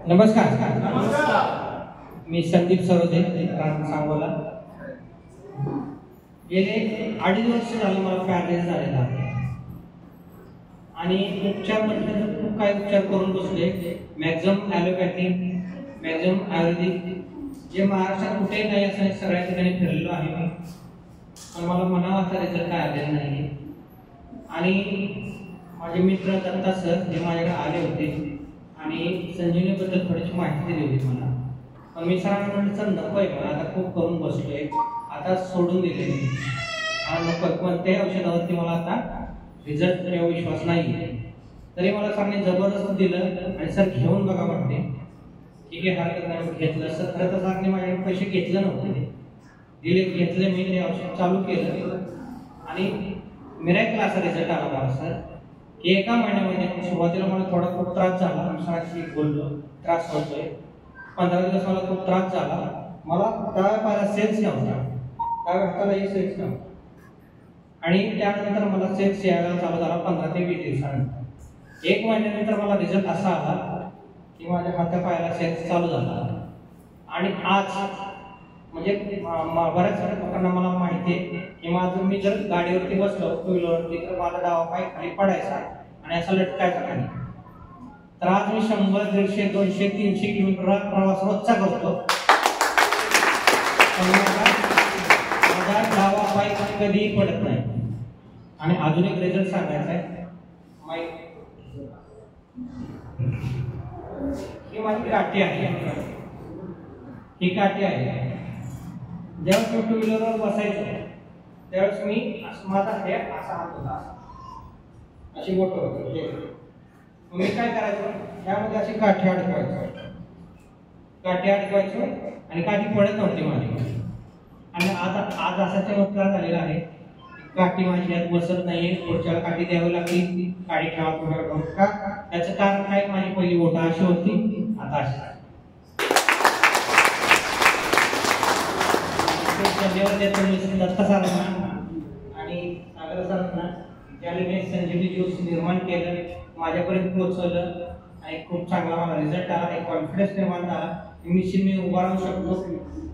नमस्कार. मी संदीप सरोदे, सांगोला. गेले 2.5 वर्ष झालं मला पॅरेलाइज झालेला आहे आणि उपचार म्हटलं तर खूप काही उपचार करून बसले. मॅक्झिमम ॲलोपॅथी, मॅक्झिमम आयुर्वेदिक, जे महाराष्ट्रात कुठेही नाही असं सगळ्या ठिकाणी फिरलेलो आहे मी, पण मला म्हणावा रिझल्ट काय आलेला नाही. आणि माझे मित्र दत्ता सर जे माझ्याकडे आले होते आणि संजीवनीबद्दल थोडीशी माहिती दिली होती मला, पण मी सरांना म्हटलं सर नको आहे, मला आता खूप करून बसलोय, आता सोडून दिले मी, नको. कोणत्याही औषधावरती मला आता रिझल्ट किंवा विश्वास नाही आहे. तरी मला सरांनी जबरदस्त दिलं आणि सर घेऊन बघा म्हणते. ठीक आहे, हरकत नाही, घेतलं. सर खरं तर सरांनी माझ्याकडे पैसे घेतले नव्हते, दिले, घेतले. मी ते औषध चालू केलं आणि मिरॅकल असा रिझल्ट आला मला सर की एका महिन्यामध्ये. सुरुवातीला मला थोडा खूप त्रास झाला, सरांशी बोललो, त्रास होतोय. 15 दिवस मला खूप त्रास झाला. मला डाव्या पायाला सेल्स नव्हता, डाव्या हातालाही सेल्स नव्हता. आणि त्यानंतर मला सेल्स यायला चालू झाला 15 ते 20 दिवसानंतर. 1 महिन्यानंतर मला रिझल्ट असा आला की माझ्या हातापायाला सेल्स चालू झाला. आणि आज म्हणजे बऱ्याच लोकांना मला माहिती आहे की माझं, मी जर गाडीवरती बसलो 2 व्हीलरवरती तर माझा डावा पाय खाली पडायचा आणि असा लटकायचा खाली. तर आज मी 100, 150, 200, 300 किलोमीटर प्रवास रोजचा करतो. माझा डावा पाय कधीही पडत नाही. आणि अजून एक रिझल्ट सांगायचा आहे. ही माझी काठी आहे, ही काठी आहे. जेव्हा मी 2 व्हीलरवर बसायचो त्यावेळेस मी माझा हे असा हात होता, अशी बोट होती. मी काय करायचो, त्यामध्ये अशी काठी अडकवायचो आणि काठी पडत नव्हती माझी. आणि आज असा चमत्कार झालेला आहे, काठी माझी यात बसत नाहीये. पुढच्याला काठी द्यावी लागली, काठी ठेवा थोडं का. त्याचं कारण काय, माझी पहिली बोट अशी होती, आता अशी. धन्यवाद देतो मी दत्ता सरांना आणि सागर सरांना, ज्याने मी संजीवनी ज्यूस निर्माण केलं, माझ्यापर्यंत पोहोचवलं आणि खूप चांगला मला रिझल्ट आला. एक कॉन्फिडन्स निर्माण झाला, मी उभा राहू शकतो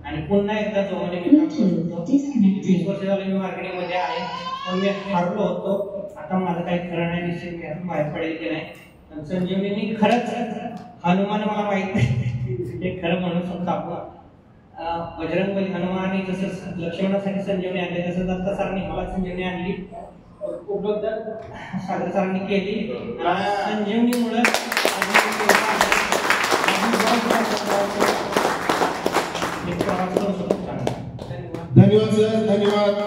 आणि पुन्हा एकदा जोमाने मी काम करू शकतो. 20 वर्ष झाले मी मार्केटिंगमध्ये आहे, पण मी हारलो होतो. आता माझं काही खरं नाही, निश्चित मी बाहेर पडेल की नाही. पण संजीवनी खरंच हनुमान, मला माहित नाही हे खरं म्हणू शकतो आपण. बजरंगबली हनुमानी जसं लक्ष्मणासाठी संजीवनी आणली, तसं दत्ता सरांनी मला संजीवनी आणली. उपलब्ध सागर सरांनी केली. संजीवनीमुळे धन्यवाद सर, धन्यवाद.